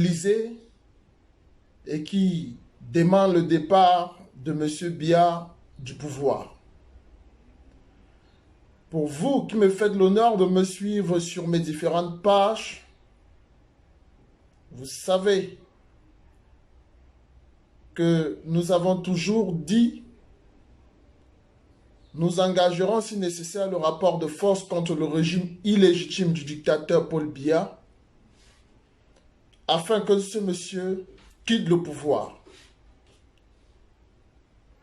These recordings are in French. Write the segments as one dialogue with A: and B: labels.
A: utilisé et qui demande le départ de M. Biya du pouvoir. Pour vous qui me faites l'honneur de me suivre sur mes différentes pages, vous savez que nous avons toujours dit nous engagerons si nécessaire le rapport de force contre le régime illégitime du dictateur Paul Biya afin que ce monsieur quitte le pouvoir.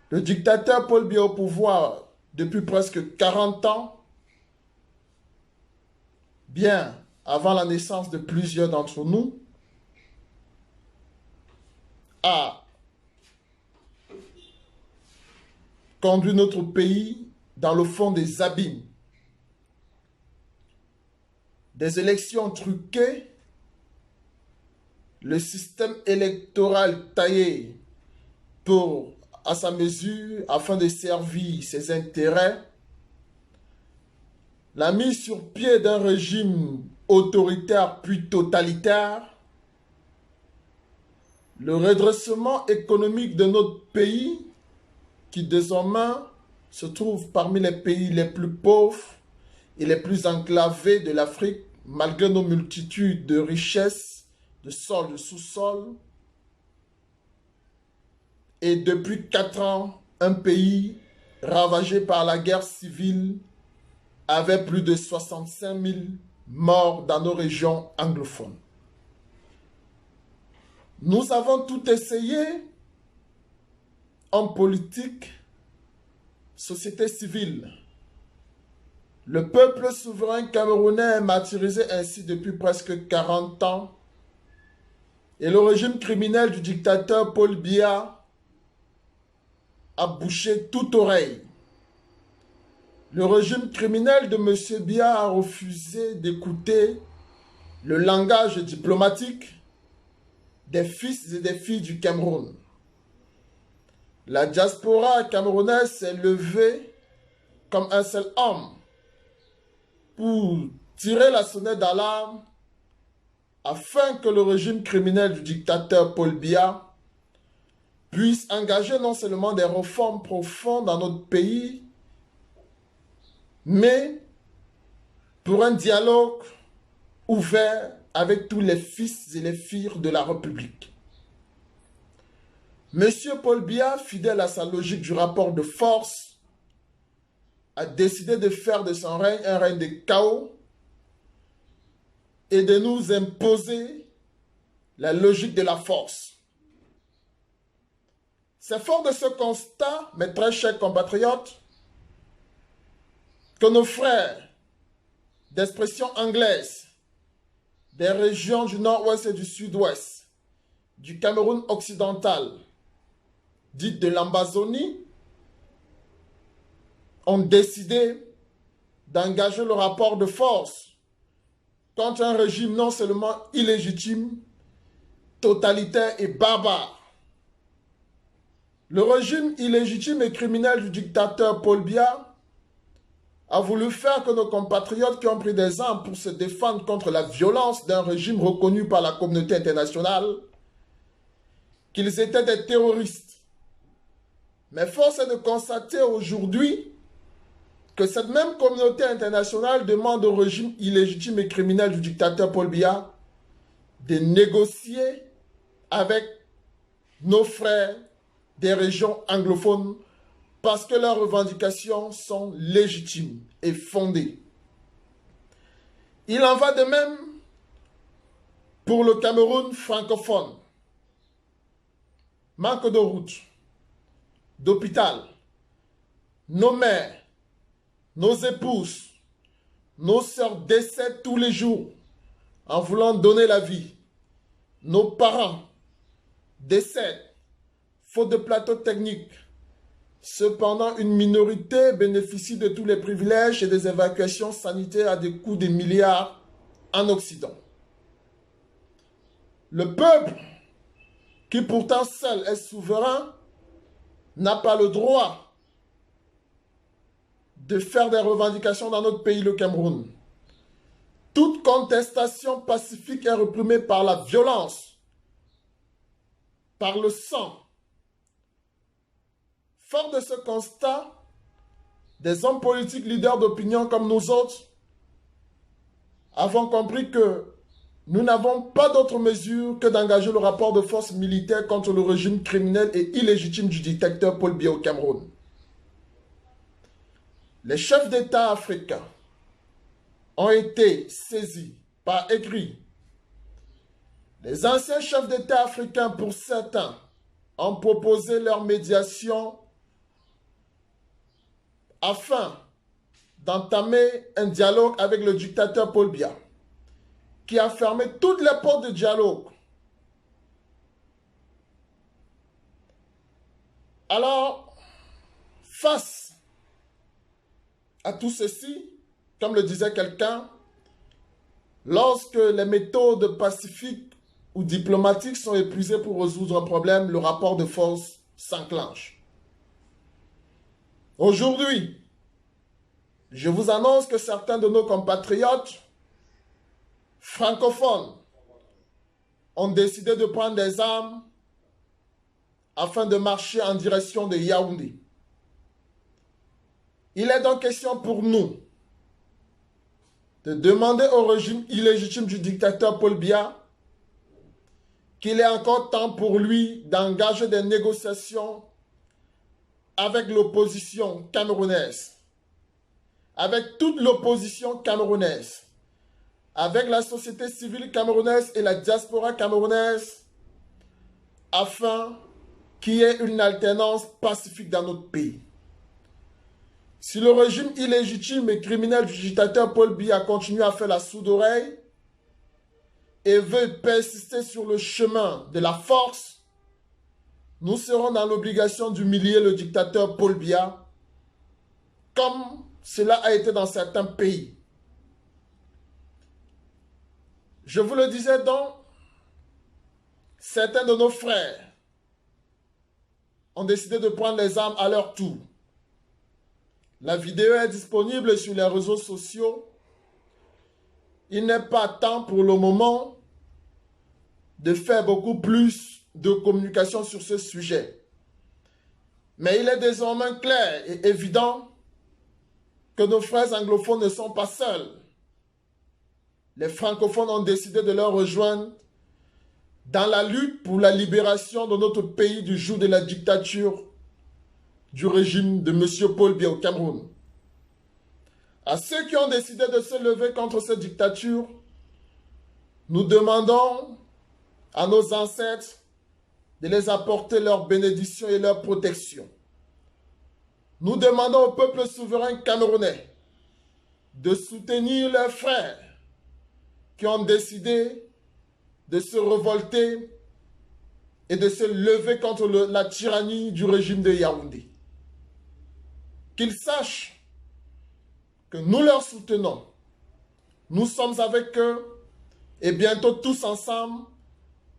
A: Le dictateur Paul Biya au pouvoir depuis presque 40 ans, bien avant la naissance de plusieurs d'entre nous, a conduit notre pays dans le fond des abîmes. Des élections truquées, le système électoral taillé à sa mesure afin de servir ses intérêts, la mise sur pied d'un régime autoritaire puis totalitaire, le redressement économique de notre pays qui désormais se trouve parmi les pays les plus pauvres et les plus enclavés de l'Afrique, malgré nos multitudes de richesses, de sol, de sous-sol. Et depuis 4 ans, un pays ravagé par la guerre civile avec plus de 65 000 morts dans nos régions anglophones. Nous avons tout essayé, hommes politiques, société civile. Le peuple souverain camerounais est martyrisé ainsi depuis presque 40 ans et le régime criminel du dictateur Paul Biya a bouché toute oreille. Le régime criminel de M. Biya a refusé d'écouter le langage diplomatique des fils et des filles du Cameroun. La diaspora camerounaise s'est levée comme un seul homme pour tirer la sonnette d'alarme afin que le régime criminel du dictateur Paul Biya puisse engager non seulement des réformes profondes dans notre pays, mais pour un dialogue ouvert avec tous les fils et les filles de la République. Monsieur Paul Biya, fidèle à sa logique du rapport de force, a décidé de faire de son règne un règne de chaos et de nous imposer la logique de la force. C'est fort de ce constat, mes très chers compatriotes, que nos frères d'expression anglaise des régions du nord-ouest et du sud-ouest, du Cameroun occidental, dite de l'Ambazonie, ont décidé d'engager le rapport de force contre un régime non seulement illégitime, totalitaire et barbare. Le régime illégitime et criminel du dictateur Paul Biya a voulu faire que nos compatriotes qui ont pris des armes pour se défendre contre la violence d'un régime reconnu par la communauté internationale, qu'ils étaient des terroristes. Mais force est de constater aujourd'hui que cette même communauté internationale demande au régime illégitime et criminel du dictateur Paul Biya de négocier avec nos frères des régions anglophones parce que leurs revendications sont légitimes et fondées. Il en va de même pour le Cameroun francophone. Manque de routes, d'hôpital, nos mères, nos épouses, nos sœurs décèdent tous les jours en voulant donner la vie. Nos parents décèdent faute de plateaux techniques. Cependant, une minorité bénéficie de tous les privilèges et des évacuations sanitaires à des coûts de milliards en Occident. Le peuple, qui pourtant seul est souverain, n'a pas le droit de faire des revendications dans notre pays, le Cameroun. Toute contestation pacifique est réprimée par la violence par le sang. Fort de ce constat, des hommes politiques leaders d'opinion comme nous autres avons compris que nous n'avons pas d'autre mesure que d'engager le rapport de force militaire contre le régime criminel et illégitime du dictateur Paul Biya au Cameroun. Les chefs d'État africains ont été saisis par écrit. Les anciens chefs d'État africains, pour certains, ont proposé leur médiation afin d'entamer un dialogue avec le dictateur Paul Biya, qui a fermé toutes les portes de dialogue. Alors, face à tout ceci, comme le disait quelqu'un, lorsque les méthodes pacifiques ou diplomatiques sont épuisées pour résoudre un problème, le rapport de force s'enclenche. Aujourd'hui, je vous annonce que certains de nos compatriotes francophones ont décidé de prendre des armes afin de marcher en direction de Yaoundé. Il est donc question pour nous de demander au régime illégitime du dictateur Paul Biya qu'il est encore temps pour lui d'engager des négociations avec l'opposition camerounaise, avec toute l'opposition camerounaise, avec la société civile camerounaise et la diaspora camerounaise, afin qu'il y ait une alternance pacifique dans notre pays. Si le régime illégitime et criminel du dictateur Paul Biya continue à faire la sourde oreille et veut persister sur le chemin de la force, nous serons dans l'obligation d'humilier le dictateur Paul Biya, comme cela a été dans certains pays. Je vous le disais donc, certains de nos frères ont décidé de prendre les armes à leur tour. La vidéo est disponible sur les réseaux sociaux. Il n'est pas temps pour le moment de faire beaucoup plus de communication sur ce sujet. Mais il est désormais clair et évident que nos frères anglophones ne sont pas seuls. Les francophones ont décidé de leur rejoindre dans la lutte pour la libération de notre pays du joug de la dictature du régime de M. Paul Biya au Cameroun. À ceux qui ont décidé de se lever contre cette dictature, nous demandons à nos ancêtres de les apporter leur bénédiction et leur protection. Nous demandons au peuple souverain camerounais de soutenir leurs frères qui ont décidé de se révolter et de se lever contre la tyrannie du régime de Yaoundé. Qu'ils sachent que nous leur soutenons. Nous sommes avec eux et bientôt tous ensemble,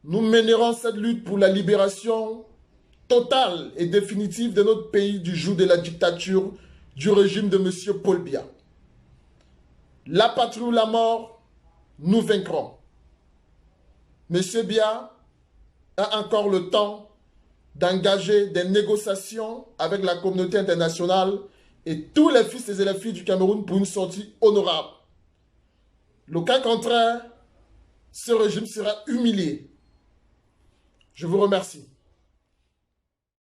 A: nous mènerons cette lutte pour la libération totale et définitive de notre pays du joug de la dictature du régime de M. Paul Biya. La patrie ou la mort, nous vaincrons. M. Biya a encore le temps d'engager des négociations avec la communauté internationale et tous les fils et les filles du Cameroun pour une sortie honorable. Le cas contraire, ce régime sera humilié. Je vous remercie.